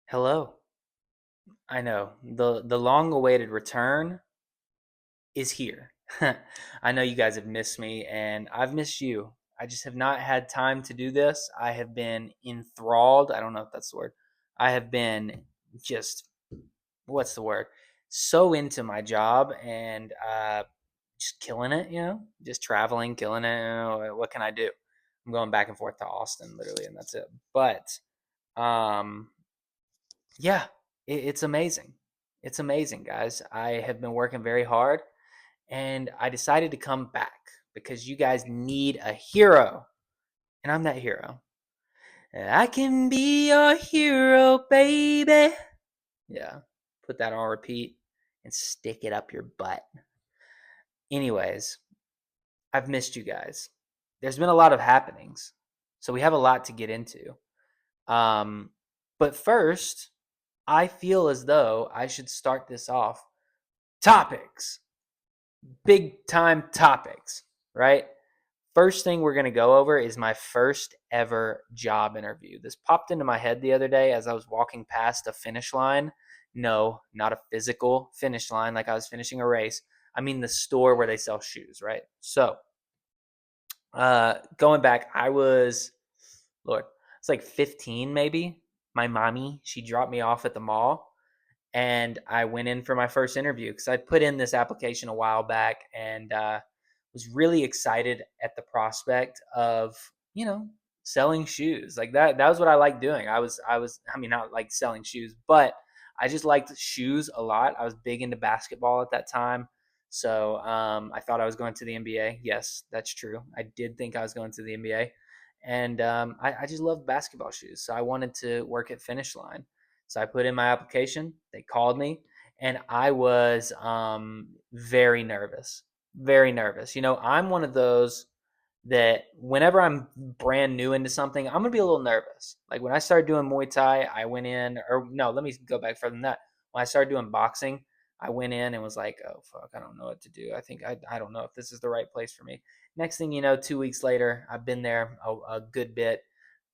Hello. I know the long awaited return is here. I know you guys have missed me and I've missed you. I just have not had time to do this. I have been enthralled. I don't know if that's the word. I have been just what's the word? So into my job and just killing it, just traveling, killing it. What can I do? I'm going back and forth to Austin literally and that's it. But um yeah, it's amazing. It's amazing, guys. I have been working very hard and I decided to come back because you guys need a hero. And I'm that hero. I can be your hero, baby. Yeah, put that on repeat and stick it up your butt. Anyways, I've missed you guys. There's been a lot of happenings, so we have a lot to get into. Um, but first, I feel as though I should start this off. Topics, big time topics, right? First thing we're going to go over is my first ever job interview. This popped into my head the other day as I was walking past a finish line. No, not a physical finish line like I was finishing a race. I mean the store where they sell shoes, right? So, going back, I was, Lord, it's like 15 maybe. My mommy, she dropped me off at the mall and I went in for my first interview because I put in this application a while back and was really excited at the prospect of selling shoes like that. That was what I liked doing. I mean, not like selling shoes, but I just liked shoes a lot. I was big into basketball at that time. So I thought I was going to the NBA. Yes, that's true. I did think I was going to the NBA. And I just love basketball shoes. So I wanted to work at Finish Line. So I put in my application. They called me, and I was very nervous. Very nervous. I'm one of those that whenever I'm brand new into something, I'm gonna be a little nervous. Like when I started doing Muay Thai, I went in, or no, let me go back further than that. When I started doing boxing, I went in and was like, "Oh fuck, I don't know what to do. I don't know if this is the right place for me." Next thing you know, 2 weeks later, I've been there a good bit.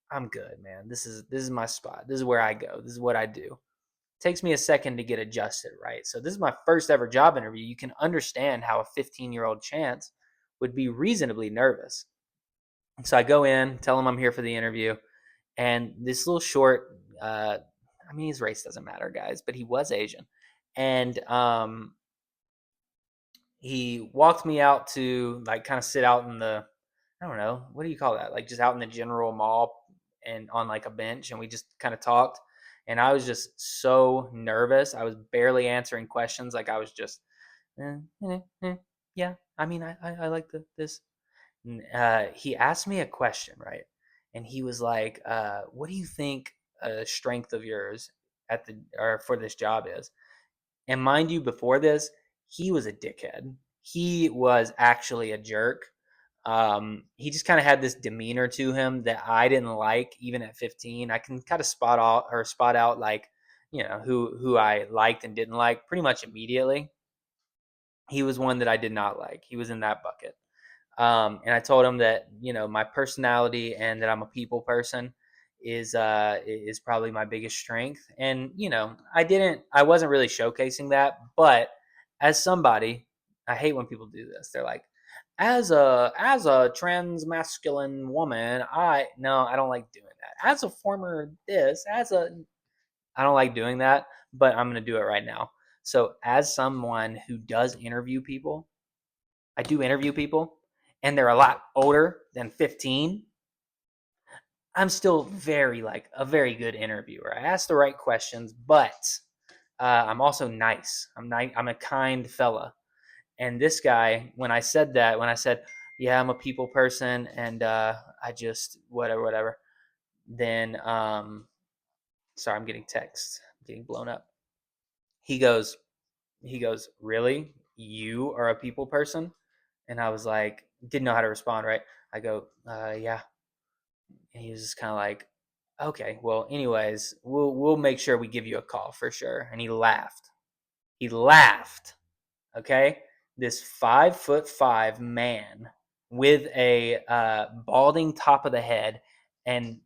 I'm good, man. This is my spot. This is where I go. This is what I do. It takes me a second to get adjusted, right? So this is my first ever job interview. You can understand how a 15-year-old chance would be reasonably nervous. So I go in, tell him I'm here for the interview, and this little short, I mean, his race doesn't matter, guys, but he was Asian, and he walked me out to like kind of sit out in the, I don't know, what do you call that? Like just out in the general mall and on like a bench, and we just kind of talked. And I was just so nervous. I was barely answering questions. Like I was just, eh, yeah. I mean, I like this. He asked me a question, right? And he was like, "What do you think a strength of yours at the or for this job is?" And mind you, before this, he was a dickhead. He was actually a jerk. He just kind of had this demeanor to him that I didn't like, even at 15. I can kind of spot out like, who I liked and didn't like pretty much immediately. He was one that I did not like. He was in that bucket. And I told him that my personality and that I'm a people person is probably my biggest strength. And I wasn't really showcasing that, but as somebody, I hate when people do this. They're like, as a trans masculine woman, I don't like doing that. As a former this, I don't like doing that, but I'm gonna do it right now. So as someone who does interview people, I do interview people, and they're a lot older than 15. I'm still like a very good interviewer. I ask the right questions, but I'm also nice. I'm a kind fella. And this guy, when I said, yeah, I'm a people person, and I just whatever. Then, sorry, I'm getting text, I'm getting blown up. He goes, really? You are a people person? And I was like, didn't know how to respond, right? I go, yeah. And he was just kind of like, okay, well, anyways, we'll make sure we give you a call for sure. And he laughed. He laughed. Okay, this 5'5" man with a balding top of the head and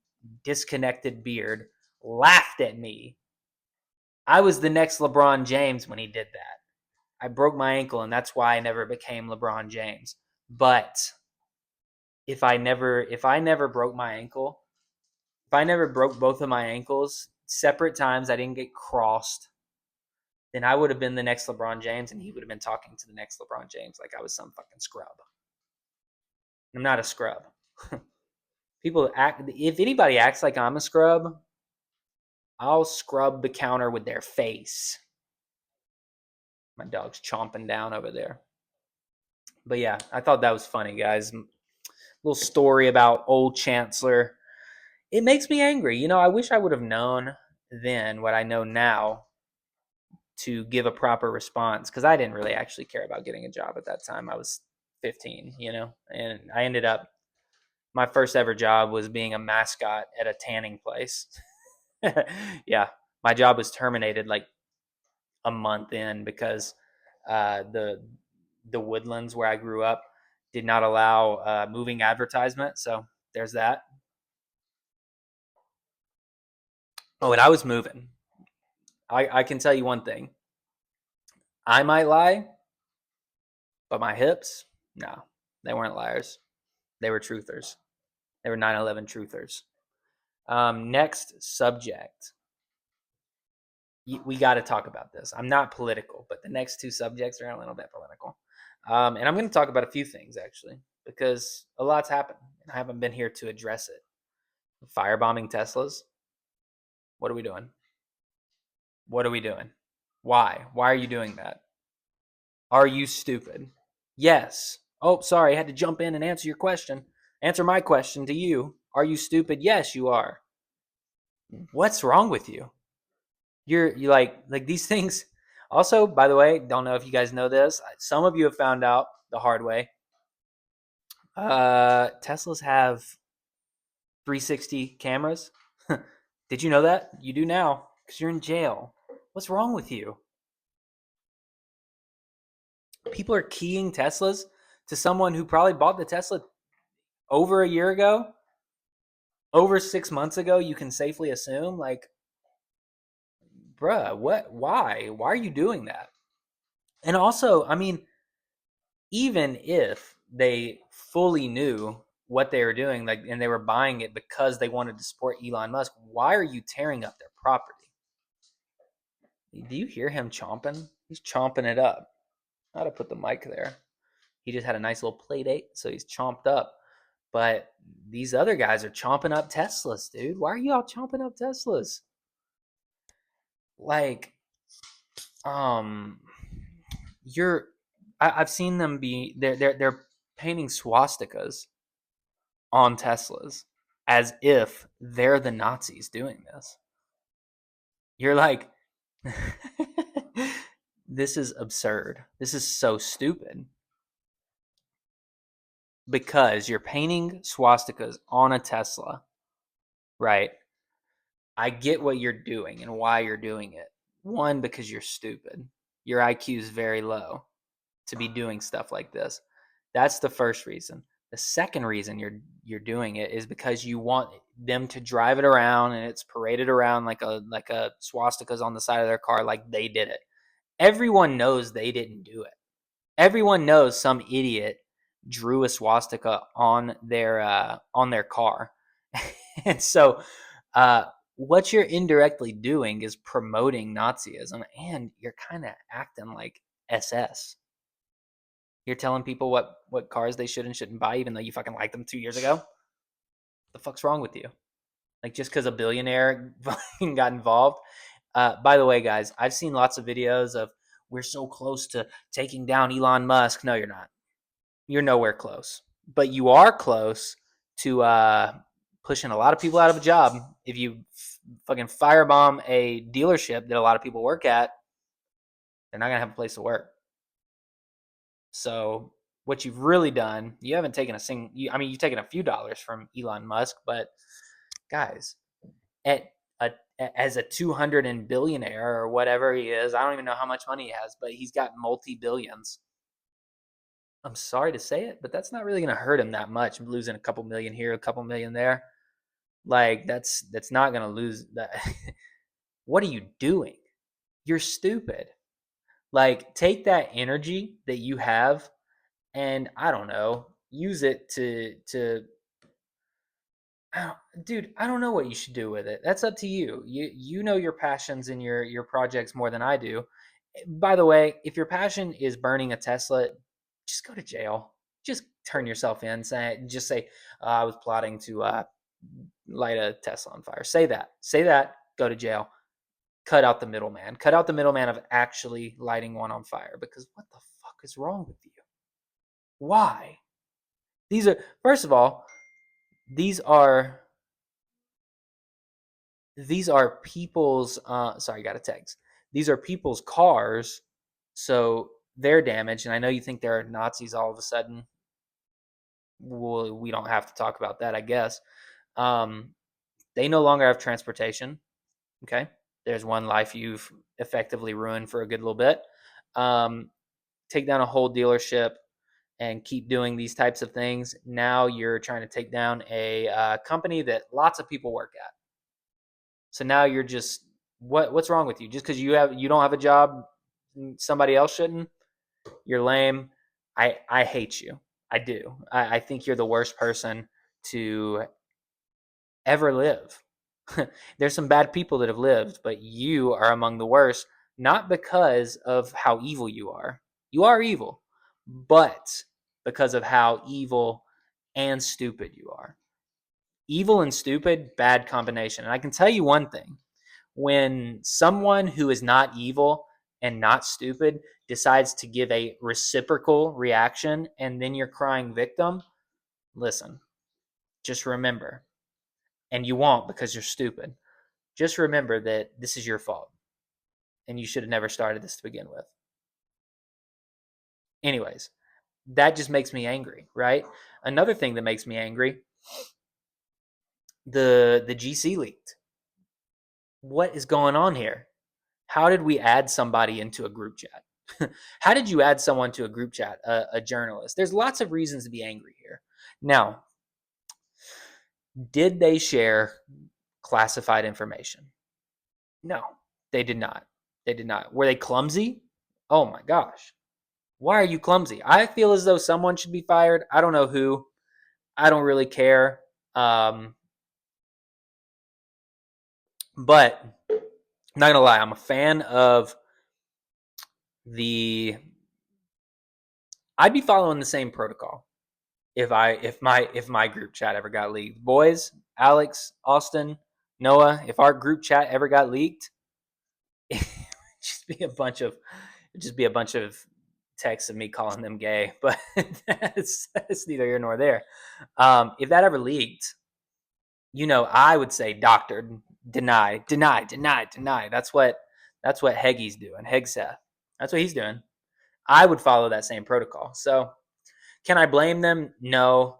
disconnected beard laughed at me I was the next LeBron James when he did that. I broke my ankle, and that's why I never became LeBron James. But if I never broke my ankle, if I never broke both of my ankles separate times, I didn't get crossed, then I would have been the next LeBron James, and he would have been talking to the next LeBron James like I was some fucking scrub. I'm not a scrub. People act. If anybody acts like I'm a scrub, I'll scrub the counter with their face. My dog's chomping down over there. But yeah, I thought that was funny, guys. Little story about old Chancellor. It makes me angry. You know, I wish I would have known then what I know now to give a proper response, because I didn't really actually care about getting a job at that time. I was 15, you know, and I ended up, my first ever job was being a mascot at a tanning place. Yeah, my job was terminated like a month in because the Woodlands where I grew up did not allow moving advertisement. So there's that. Oh, and I was moving. I can tell you one thing. I might lie, but my hips, no, they weren't liars. They were truthers. They were 9/11 truthers. Next subject. We got to talk about this. I'm not political, but the next two subjects are a little bit political. And I'm going to talk about a few things, actually, because a lot's happened, and I haven't been here to address it. Firebombing Teslas. What are we doing? What are we doing? Why? Why are you doing that? Are you stupid? Yes. Oh, sorry. I had to jump in and answer your question. Answer my question to you. Are you stupid? Yes, you are. What's wrong with you? You like these things. Also, by the way, don't know if you guys know this. Some of you have found out the hard way. Teslas have 360 cameras. Did you know that? You do now because you're in jail. What's wrong with you? People are keying Teslas to someone who probably bought the Tesla over a year ago, over 6 months ago. You can safely assume, like, bruh, what? Why are you doing that? And also, I mean, even if they fully knew what they were doing, like, and they were buying it because they wanted to support Elon Musk, why are you tearing up their property? Do you hear him chomping? He's chomping it up. I ought to put the mic there. He just had a nice little play date, so he's chomped up. But these other guys are chomping up Teslas, dude. Why are you all chomping up Teslas? Like, you're. I've seen them be. They're painting swastikas on Teslas as if they're the Nazis doing this. You're like, this is absurd. This is so stupid. Because you're painting swastikas on a Tesla, right? I get what you're doing and why you're doing it. One, because you're stupid. Your IQ is very low to be doing stuff like this. That's the first reason. The second reason you're doing it is because you want them to drive it around and it's paraded around like a swastikas on the side of their car like they did it. Everyone knows they didn't do it. Everyone knows some idiot drew a swastika on their car. And so what you're indirectly doing is promoting Nazism, and you're kind of acting like SS. You're telling people what cars they should and shouldn't buy, even though you fucking liked them 2 years ago. The fuck's wrong with you? Like, just because a billionaire got involved. By the way, guys, I've seen lots of videos of we're so close to taking down Elon Musk. No, you're not. You're nowhere close, but you are close to pushing a lot of people out of a job. If you fucking firebomb a dealership that a lot of people work at, they're not gonna have a place to work. So what you've really done, you haven't taken a single. I mean, you've taken a few dollars from Elon Musk, but guys, at a as a 200 and billionaire or whatever he is, I don't even know how much money he has, but he's got multi billions. I'm sorry to say it, but that's not really going to hurt him that much. Losing a couple million here, a couple million there, like that's not going to lose that. What are you doing? you're stupid. Like, take that energy that you have and I don't know, use it to dude, I don't know what you should do with it. That's up to you. You know your passions and your projects more than I do. By the way, if your passion is burning a Tesla, just go to jail. Just turn yourself in. Just say, I was plotting to light a Tesla on fire. Say that. Say that. Go to jail. Cut out the middleman. Cut out the middleman of actually lighting one on fire. Because what the fuck is wrong with you? Why? These are first of all, these are these are people's sorry, got a text. These are people's cars, so they're damaged. And I know you think they're Nazis all of a sudden. Well, we don't have to talk about that, I guess. Um, they no longer have transportation. Okay, there's one life you've effectively ruined for a good little bit. Um, take down a whole dealership and keep doing these types of things. Now you're trying to take down a company that lots of people work at. So now you're just what's wrong with you? Just because you don't have a job, somebody else shouldn't. You're lame. I hate you. I do. I think you're the worst person to ever live. There's some bad people that have lived, but you are among the worst, not because of how evil you are. You are evil, but because of how evil and stupid you are. Evil and stupid, bad combination. And I can tell you one thing, when someone who is not evil and not stupid decides to give a reciprocal reaction and then you're crying victim, listen, just remember, and you won't because you're stupid. Just remember that this is your fault and you should have never started this to begin with. Anyways, that just makes me angry, right? Another thing that makes me angry, the GC leaked. What is going on here? How did we add somebody into a group chat? How did you add someone to a group chat, a journalist? There's lots of reasons to be angry here. Now, did they share classified information? No, they did not. They did not. Were they clumsy? Oh my gosh. Why are you clumsy? I feel as though someone should be fired. I don't know who. I don't really care. But I'm not gonna lie, I'm a fan of the. I'd be following the same protocol if my group chat ever got leaked. Boys, Alex, Austin, Noah, if our group chat ever got leaked, it'd just be a bunch of texts of me calling them gay. But that's neither here nor there. If that ever leaked, I would say doctored, deny, deny, deny, deny. That's what Heggy's doing. Hegseth. That's what he's doing. I would follow that same protocol. So can I blame them? No.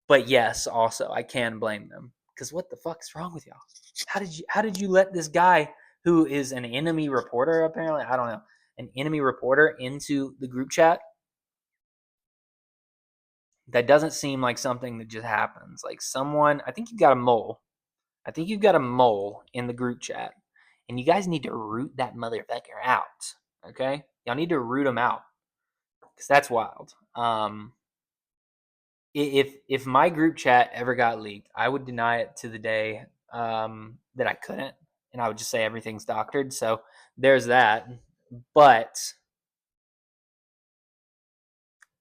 But yes, also I can blame them. Because what the fuck is wrong with y'all? How did you let this guy who is an enemy reporter, apparently, I don't know, an enemy reporter into the group chat? That doesn't seem like something that just happens. Like someone, I think you've got a mole. I think you've got a mole in the group chat. And you guys need to root that motherfucker out. Okay? Y'all need to root him out. Because that's wild. If my group chat ever got leaked, I would deny it to the day that I couldn't, and I would just say everything's doctored. So there's that. But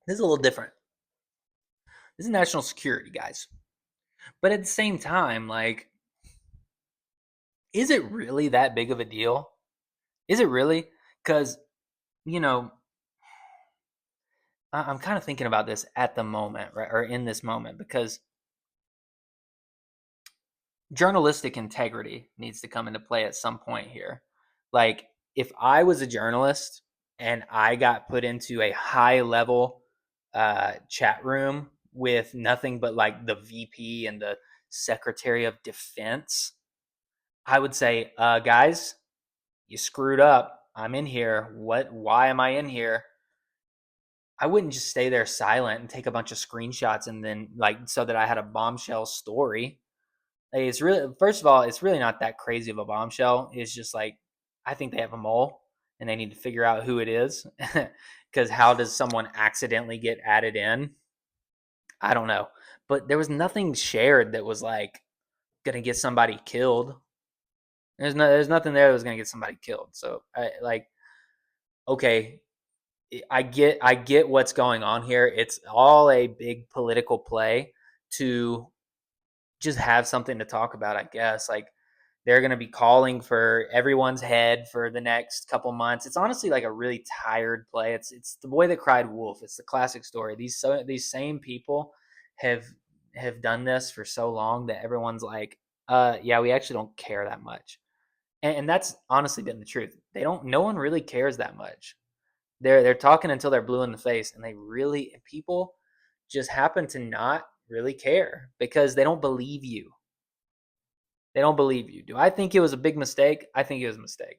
this is a little different. This is national security, guys. But at the same time, like, is it really that big of a deal? Is it really? Because you know, I'm kind of thinking about this at the moment, right, or in this moment, because journalistic integrity needs to come into play at some point here. Like, if I was a journalist and I got put into a high level chat room with nothing but like the VP and the Secretary of Defense, I would say, guys, you screwed up. I'm in here. Why am I in here? I wouldn't just stay there silent and take a bunch of screenshots and then like so that I had a bombshell story. Like, it's really, first of all, it's really not that crazy of a bombshell. It's just like I think they have a mole, and they need to figure out who it is. Because how does someone accidentally get added in? I don't know. But there was nothing shared that was like gonna get somebody killed. There's nothing there that was gonna get somebody killed. So okay, I get what's going on here. It's all a big political play to just have something to talk about, I guess. Like they're going to be calling for everyone's head for the next couple months. It's honestly like a really tired play. It's the boy that cried wolf. It's the classic story. These same people have have done this for so long that everyone's like, yeah, we actually don't care that much. And that's honestly been the truth. They don't no one really cares that much. They're talking until they're blue in the face, and people just happen to not really care because they don't believe you. They don't believe you. Do I think it was a big mistake? I think it was a mistake.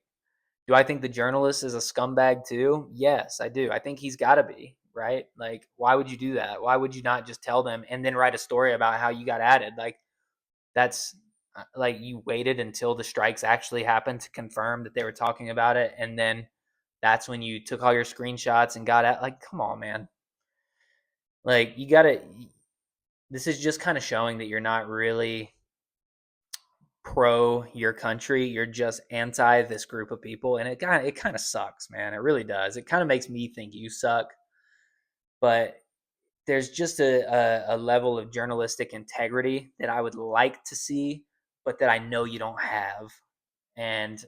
Do I think the journalist is a scumbag too? Yes, I do. I think he's got to be, right? Like, why would you do that? Why would you not just tell them and then write a story about how you got added? Like, that's like you waited until the strikes actually happened to confirm that they were talking about it, and then that's when you took all your screenshots and got at. Like, come on, man. Like, you got to. This is just kind of showing that you're not really pro your country. You're just anti this group of people, and it kind of sucks, man. It really does. It kind of makes me think you suck, but there's just a level of journalistic integrity that I would like to see, but that I know you don't have. And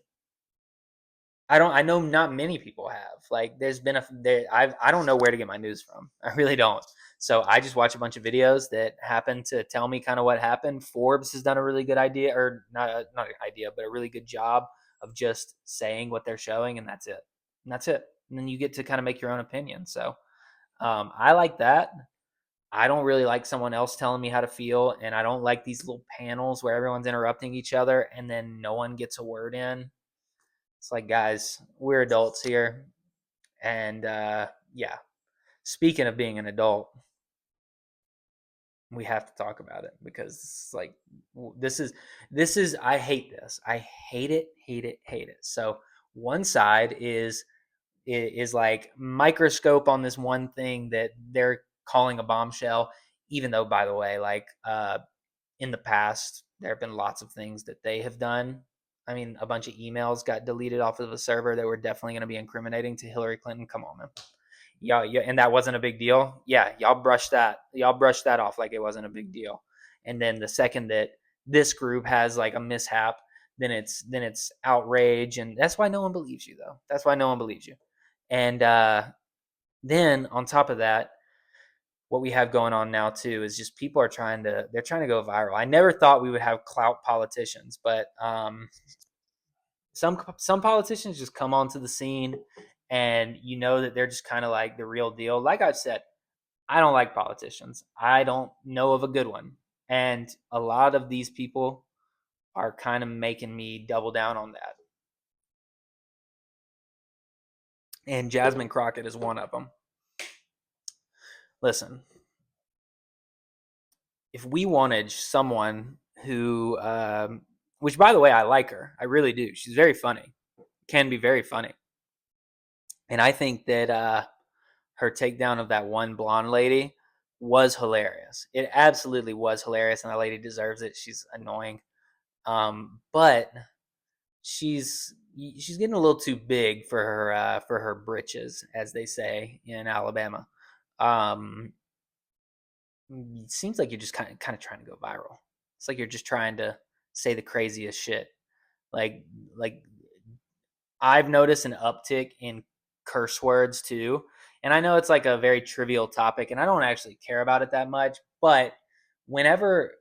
I know not many people have. Like there's been I don't know where to get my news from. I really don't. So I just watch a bunch of videos that happen to tell me kind of what happened. Forbes has done a really good idea, or not an idea, but a really good job of just saying what they're showing, and that's it. And that's it. And then you get to kind of make your own opinion. So I like that. I don't really like someone else telling me how to feel, and I don't like these little panels where everyone's interrupting each other and then no one gets a word in. It's like, guys, we're adults here, and yeah. Speaking of being an adult, we have to talk about it because it's like this is I hate this. I hate it, hate it, hate it. So one side is like microscope on this one thing that they're calling a bombshell, even though, by the way, like in the past there have been lots of things that they have done. I mean, a bunch of emails got deleted off of the server that were definitely going to be incriminating to Hillary Clinton. Come on, man. Yeah, and that wasn't a big deal. Yeah, y'all brushed that off like it wasn't a big deal. And then the second that this group has like a mishap, then it's outrage, and that's why no one believes you, though. That's why no one believes you. And then on top of that, what we have going on now too is just people are trying to go viral. I never thought we would have clout politicians, but some politicians just come onto the scene, and you know that they're just kind of like the real deal. Like I've said, I don't like politicians. I don't know of a good one, and a lot of these people are kind of making me double down on that. And Jasmine Crockett is one of them. Listen, if we wanted someone who, which by the way, I like her. I really do. She's very funny. Can be very funny. And I think that her takedown of that one blonde lady was hilarious. It absolutely was hilarious, and that lady deserves it. She's annoying, but she's getting a little too big for her britches, as they say in Alabama. Um, it seems like you're just kind of trying to go viral. It's like you're just trying to say the craziest shit. Like like I've noticed an uptick in curse words too. And I know it's like a very trivial topic and I don't actually care about it that much, but whenever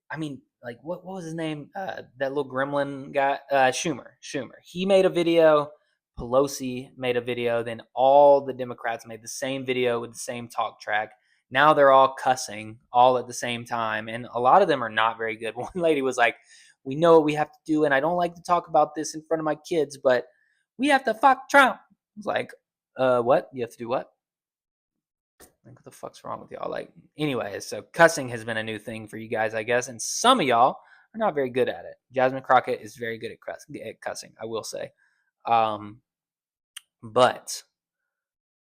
I mean like what was his name? That little gremlin guy, Schumer. Schumer. He made a video, Pelosi made a video, then all the Democrats made the same video with the same talk track. Now they're all cussing all at the same time, and a lot of them are not very good. One lady was like, "We know what we have to do, and I don't like to talk about this in front of my kids, but we have to fuck Trump." I was like, what? You have to do what? Like, what the fuck's wrong with y'all? Like, anyways, so cussing has been a new thing for you guys, I guess, and some of y'all are not very good at it. Jasmine Crockett is very good at cussing, I will say. But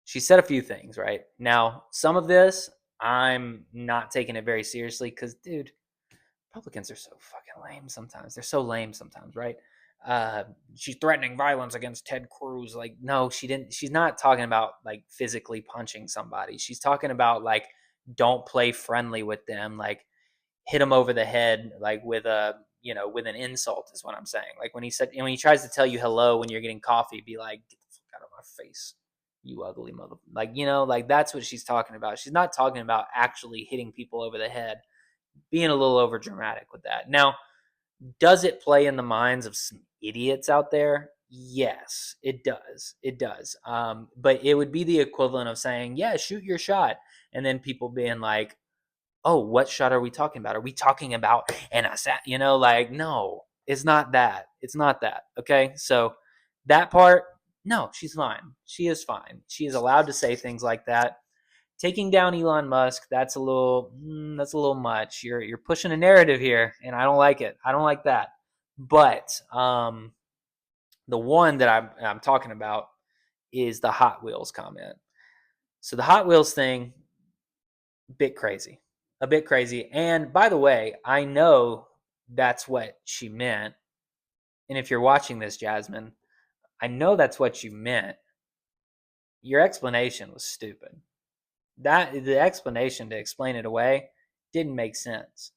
she said a few things, right? Now, some of this I'm not taking it very seriously because, dude, Republicans are so fucking lame sometimes. They're so lame sometimes, right? Uh, she's threatening violence against Ted Cruz. Like, no, she didn't. She's not talking about like physically punching somebody. She's talking about like don't play friendly with them. Like hit him over the head, like with a with an insult is what I'm saying. Like when he tries to tell you hello when you're getting coffee, be like, get the fuck out of my face, you ugly mother. Like like that's what she's talking about. She's not talking about actually hitting people over the head, being a little over dramatic with that. Now, does it play in the minds of some idiots out there? Yes, it does. It does. But it would be the equivalent of saying, "Yeah, shoot your shot," and then people being like, "Oh, what shot are we talking about? Are we talking about an assassin?" Like, no, it's not that. It's not that. Okay, so that part, no, she's fine. She is fine. She is allowed to say things like that. Taking down Elon Musk, that's a little much. You're pushing a narrative here, and I don't like it. I don't like that. But the one that I'm talking about is the Hot Wheels comment. So the Hot Wheels thing, bit crazy, a bit crazy. And by the way, I know that's what she meant. And if you're watching this, Jasmine, I know that's what you meant. Your explanation was stupid. The explanation to explain it away didn't make sense.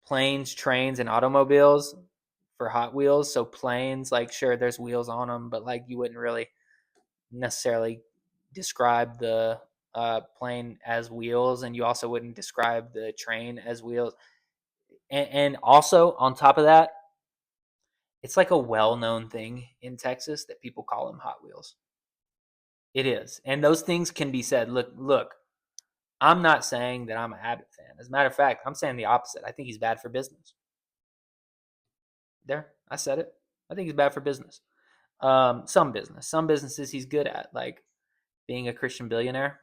Planes, trains, and automobiles for Hot Wheels. So planes, like sure, there's wheels on them, but like you wouldn't really necessarily describe the plane as wheels, and you also wouldn't describe the train as wheels. And also on top of that, it's like a well-known thing in Texas that people call them Hot Wheels. It is, and those things can be said. Look. I'm not saying that I'm an Abbott fan. As a matter of fact, I'm saying the opposite. I think he's bad for business. There, I said it. I think he's bad for business. Some businesses he's good at, like being a Christian billionaire.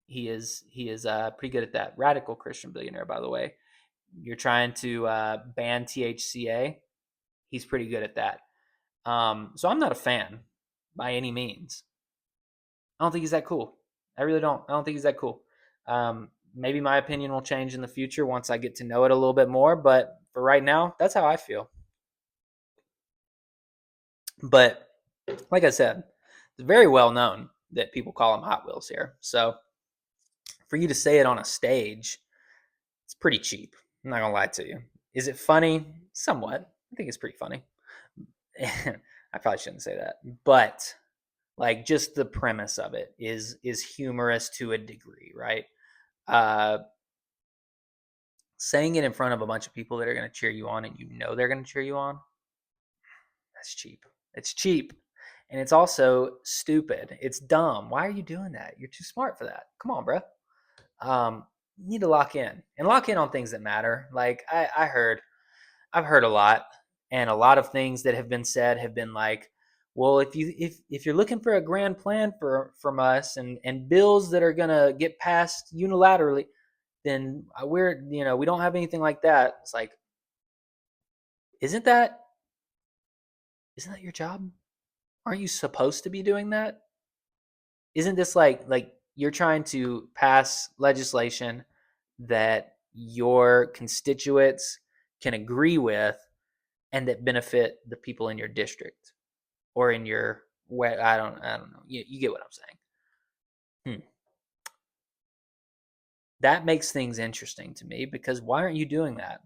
He is pretty good at that. Radical Christian billionaire, by the way. You're trying to ban THCA. He's pretty good at that. So I'm not a fan by any means. I don't think he's that cool. I really don't. I don't think he's that cool. Maybe my opinion will change in the future once I get to know it a little bit more. But for right now, that's how I feel. But like I said, it's very well known that people call them Hot Wheels here. So for you to say it on a stage, it's pretty cheap. I'm not gonna lie to you. Is it funny? Somewhat. I think it's pretty funny. I probably shouldn't say that, but like just the premise of it is humorous to a degree, right? Uh, Saying it in front of a bunch of people that are going to cheer you on and you know they're going to cheer you on, that's cheap. It's cheap. And it's also stupid. It's dumb. Why are you doing that? You're too smart for that. Come on, bro. You need to lock in and lock in on things that matter. Like I've heard a lot, and a lot of things that have been said have been like, well, if you're looking for a grand plan from us and bills that are gonna get passed unilaterally, then we're we don't have anything like that. It's like, isn't that isn't that your job? Aren't you supposed to be doing that? Isn't this like you're trying to pass legislation that your constituents can agree with and that benefit the people in your district or in your way? I don't know. You get what I'm saying. Hmm. That makes things interesting to me because why aren't you doing that?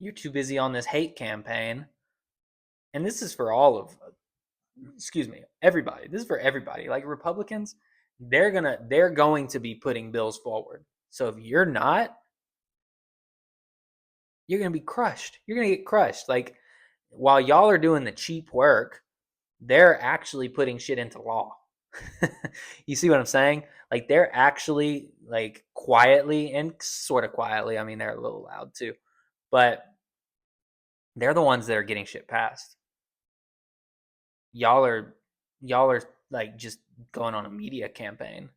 You're too busy on this hate campaign, and this is for all of excuse me, everybody. This is for everybody. Like Republicans, they're going to be putting bills forward. So if you're not, you're gonna be crushed. You're gonna get crushed. Like while y'all are doing the cheap work, they're actually putting shit into law. You see what I'm saying? Like they're actually like quietly and sort of quietly. I mean, they're a little loud too, but they're the ones that are getting shit passed. Y'all are y'all are like just going on a media campaign.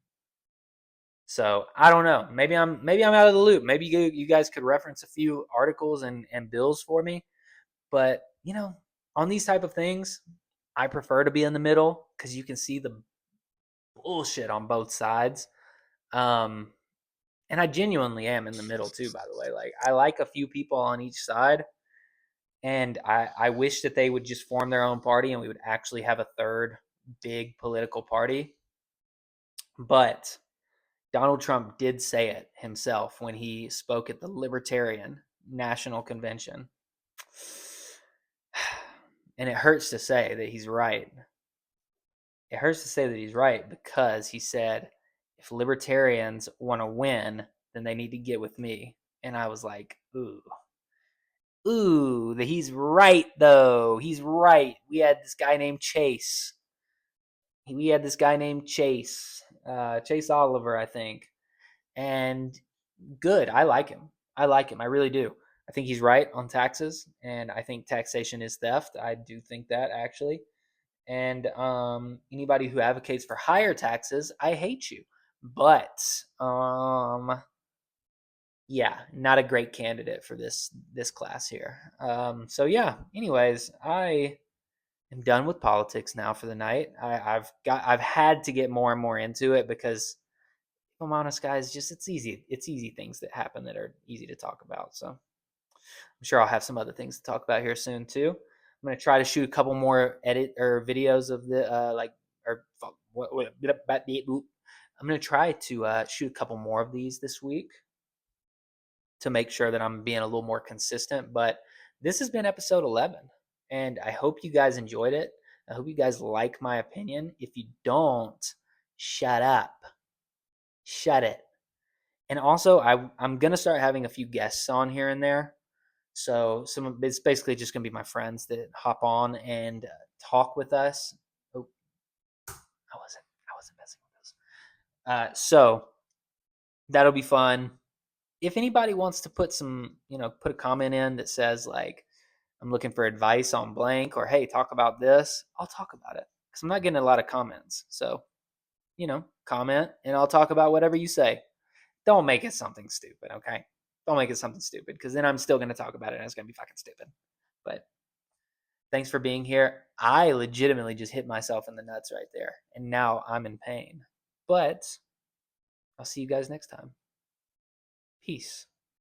So I don't know. Maybe I'm out of the loop. Maybe you guys could reference a few articles and bills for me. But on these type of things, I prefer to be in the middle because you can see the bullshit on both sides. Um, and I genuinely am in the middle too, by the way. Like, I like a few people on each side, and I wish that they would just form their own party and we would actually have a third big political party. But Donald Trump did say it himself when he spoke at the Libertarian National Convention. And it hurts to say that he's right. It hurts to say that he's right because he said, if libertarians want to win, then they need to get with me. And I was like, ooh, he's right though. He's right. We had this guy named Chase. Chase Oliver, I think. And good. I like him. I really do. I think he's right on taxes, and I think taxation is theft. I do think that actually. And anybody who advocates for higher taxes, I hate you. But yeah, not a great candidate for this class here. So yeah. Anyways, I am done with politics now for the night. I've had to get more and more into it because, if I'm honest, guys, just it's easy. It's easy things that happen that are easy to talk about. So I'm sure I'll have some other things to talk about here soon too. I'm gonna try to shoot a couple more edit or videos of the I'm gonna try to shoot a couple more of these this week to make sure that I'm being a little more consistent. But this has been episode 11, and I hope you guys enjoyed it. I hope you guys like my opinion. If you don't, shut up, shut it. And also, I'm gonna start having a few guests on here and there. So it's basically just gonna be my friends that hop on and talk with us. Oh, I wasn't messing with this. So that'll be fun. If anybody wants to put put a comment in that says like, I'm looking for advice on blank, or hey, talk about this, I'll talk about it because I'm not getting a lot of comments. So, comment and I'll talk about whatever you say. Don't make it something stupid, okay? Don't make it something stupid because then I'm still going to talk about it and it's going to be fucking stupid. But thanks for being here. I legitimately just hit myself in the nuts right there, and now I'm in pain. But I'll see you guys next time. Peace.